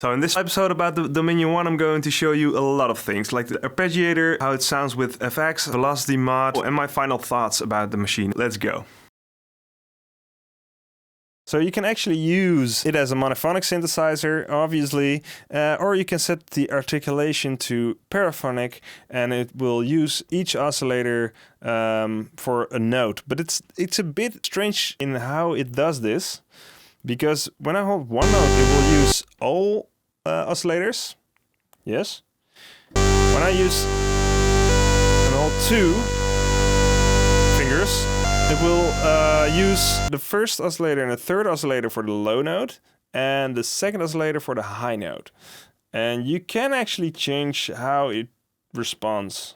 So in this episode about the Dominion 1, I'm going to show you a lot of things, like the arpeggiator, how it sounds with FX, velocity mod, and my final thoughts about the machine. Let's go. So you can actually use it as a monophonic synthesizer, obviously, or you can set the articulation to paraphonic, and it will use each oscillator for a note. But it's a bit strange in how it does this, because when I hold one note, it will use all oscillators. Yes. When I use and hold two fingers, it will use the first oscillator and the third oscillator for the low note and the second oscillator for the high note. And you can actually change how it responds,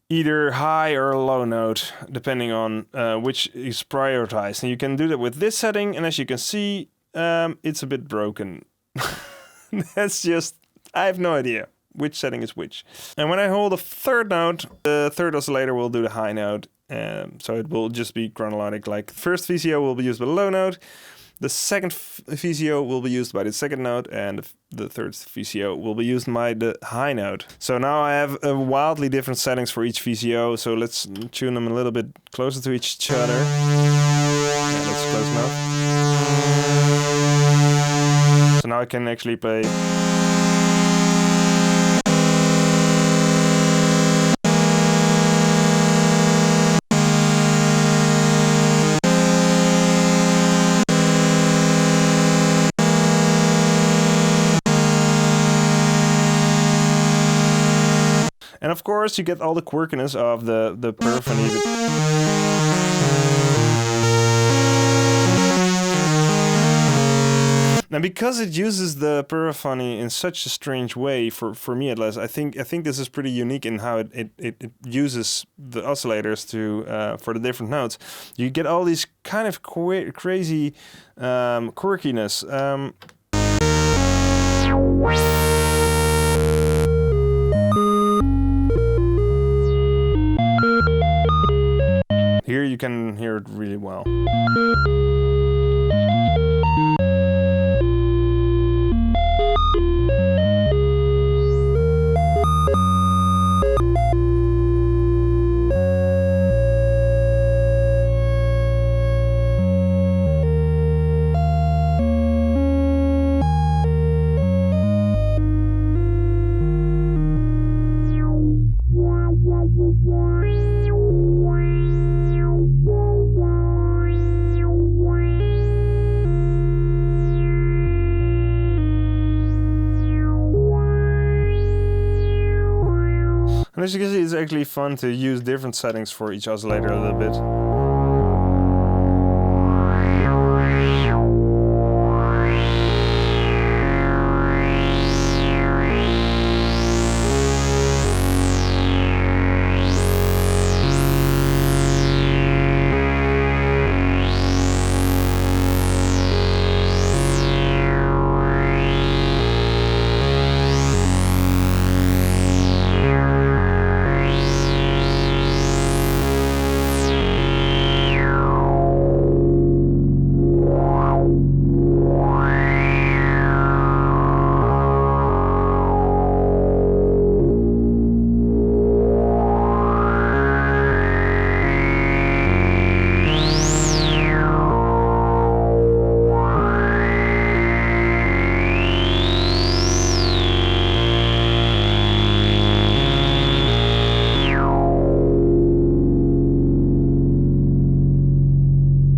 either high or low note, depending on which is prioritized. And you can do that with this setting, and as you can see, it's a bit broken. That's just, I have no idea which setting is which. And when I hold a third note, the third oscillator will do the high note. So it will just be chronologic, like first VCO will be used by the low note, the second VCO will be used by the second note, and the third VCO will be used by the high note. So now I have wildly different settings for each VCO, so let's tune them a little bit closer to each other. Yeah, that's close enough. So now I can actually play. And of course, you get all the quirkiness of the paraphonic. Now, because it uses the paraphony in such a strange way, for me at least, I think this is pretty unique in how it uses the oscillators to for the different notes. You get all these kind of crazy quirkiness. Here you can hear it really well. And as you can see, it's actually fun to use different settings for each oscillator a little bit.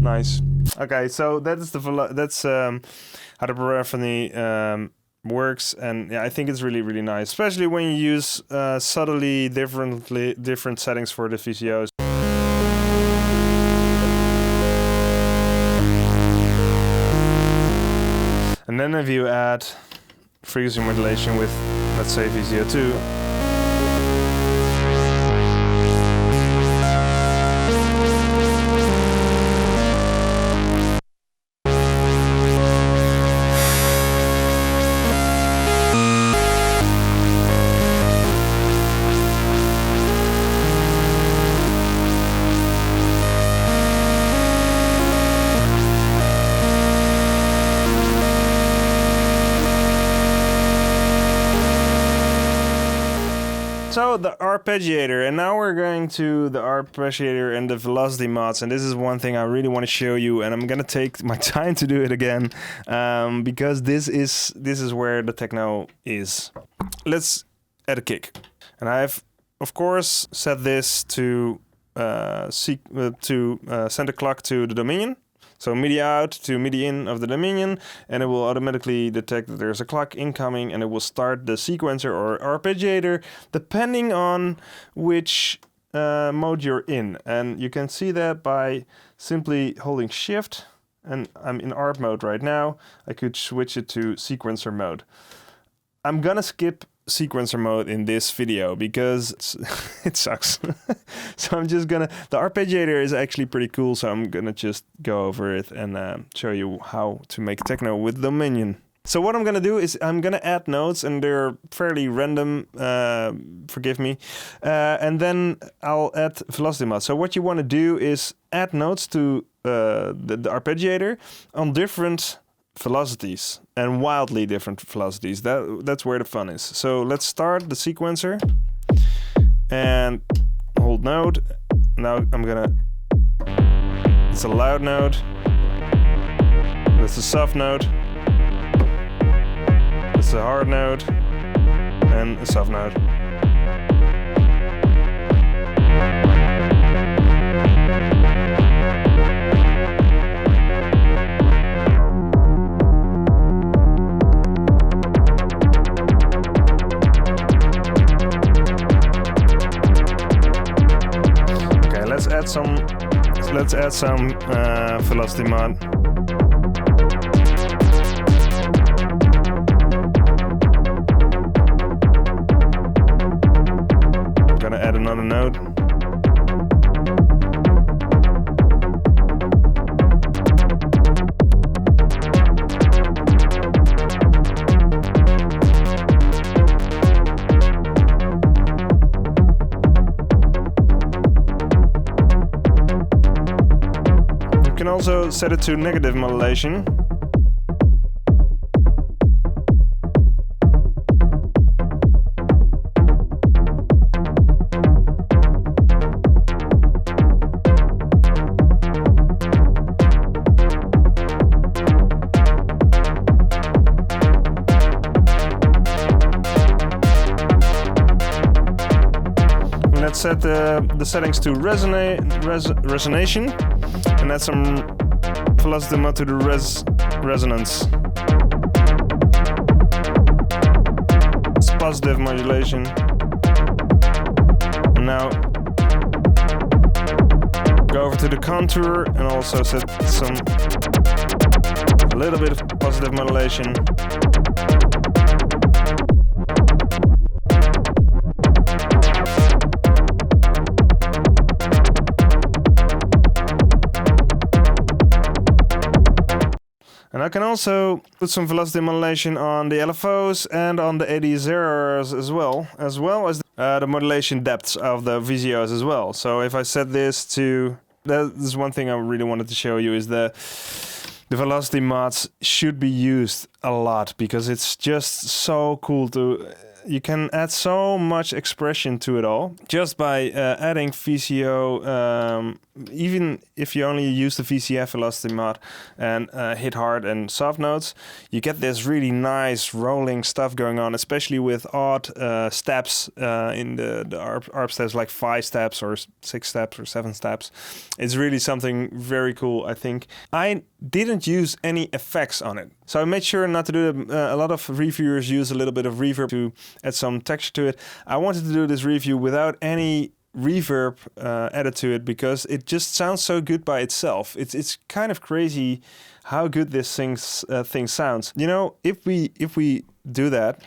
Nice. Okay, so that's how the paraphony works, and yeah, I think it's really, really nice, especially when you use subtly different settings for the VCOs. And then if you add frequency modulation with, let's say, VCO2. So the arpeggiator, and now we're going to the arpeggiator and the velocity mods, and this is one thing I really want to show you, and I'm gonna take my time to do it again, because this is where the techno is. Let's add a kick, and I've of course set this to send a clock to the dominion. So MIDI out to MIDI in of the dominion, and it will automatically detect that there's a clock incoming, and it will start the sequencer or arpeggiator depending on which mode you're in. And you can see that by simply holding shift, and I'm in ARP mode right now. I could switch it to sequencer mode. I'm gonna skip sequencer mode in this video because it sucks. So I'm just gonna, the arpeggiator is actually pretty cool, so I'm gonna just go over it and show you how to make techno with dominion. So what I'm gonna do is I'm gonna add notes, and they're fairly random, forgive me, and then I'll add velocity mod. So what you want to do is add notes to the arpeggiator on different velocities, and wildly different velocities. That's where the fun is. So let's start the sequencer and hold note. Now I'm gonna, it's a loud note, that's a soft note, that's a hard note, and a soft note. Let's add some velocity mod. I'm gonna add another node. You can also set it to negative modulation. Let's set the settings to resonation. And add some velocity mod to the resonance. It's positive modulation. And now go over to the contour and also set a little bit of positive modulation. And I can also put some velocity modulation on the LFOs and on the AD0s as well as the modulation depths of the VCOs as well. So if I set this to, this is one thing I really wanted to show you, is the velocity mods should be used a lot, because it's just so cool to, you can add so much expression to it all just by adding VCO. Even if you only use the VCF velocity mod and hit hard and soft notes, you get this really nice rolling stuff going on, especially with odd steps in the ARP steps, like 5 steps or 6 steps or 7 steps. It's really something very cool, I think. I didn't use any effects on it, so I made sure not to do it. A lot of reviewers use a little bit of reverb to add some texture to it. I wanted to do this review without any reverb added to it, because it just sounds so good by itself. It's kind of crazy how good this thing sounds. You know, if we do that.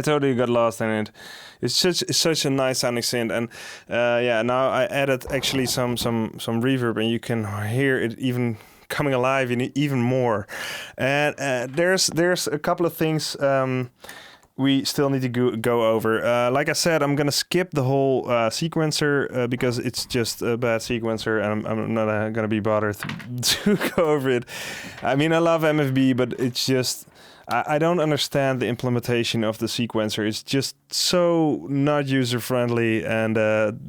I totally got lost in it. It's such a nice sounding synth, and yeah, now I added actually some reverb, and you can hear it even coming alive even more. And there's a couple of things we still need to go over. Like I said, I'm gonna skip the whole sequencer because it's just a bad sequencer, and I'm not gonna be bothered to go over it. I mean, I love MFB, but it's just I don't understand the implementation of the sequencer. It's just so not user friendly and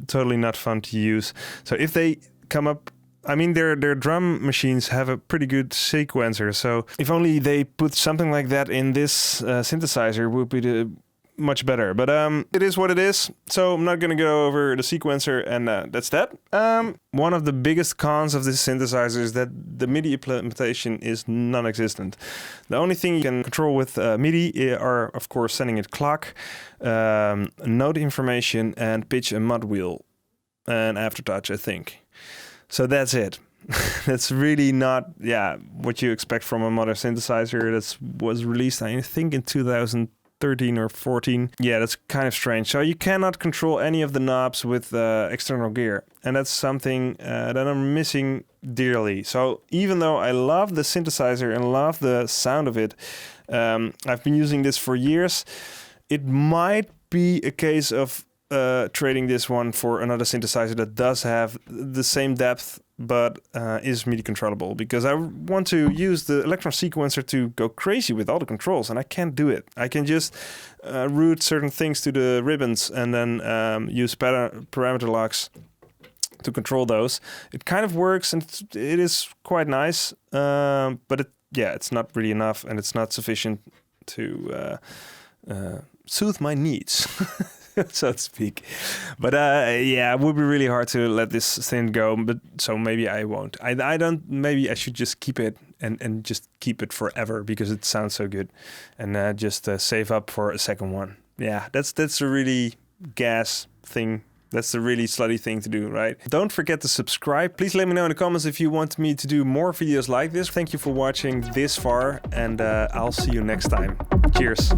totally not fun to use. So if they come up, I mean, their drum machines have a pretty good sequencer. So if only they put something like that in this synthesizer, would be much better. But it is what it is. So I'm not going to go over the sequencer, and that's that. One of the biggest cons of this synthesizer is that the MIDI implementation is non-existent. The only thing you can control with MIDI are, of course, sending it clock, note information, and pitch and mod wheel, and aftertouch, I think. So that's it. That's really not, what you expect from a modern synthesizer that was released, I think, in 2013 or 14. Yeah, that's kind of strange. So you cannot control any of the knobs with external gear. And that's something that I'm missing dearly. So even though I love the synthesizer and love the sound of it, I've been using this for years. It might be a case of trading this one for another synthesizer that does have the same depth but is MIDI controllable, because I want to use the Electron sequencer to go crazy with all the controls, and I can't do it. I can just route certain things to the ribbons and then use parameter locks to control those. It kind of works, and it is quite nice, but it's not really enough, and it's not sufficient to soothe my needs. So to speak. But it would be really hard to let this thing go, but so maybe I won't. I don't, maybe I should just keep it and just keep it forever because it sounds so good, and just save up for a second one. Yeah, that's a really gas thing. That's the really slutty thing to do, right? Don't forget to subscribe. Please let me know in the comments if you want me to do more videos like this. Thank you for watching this far, and I'll see you next time. Cheers.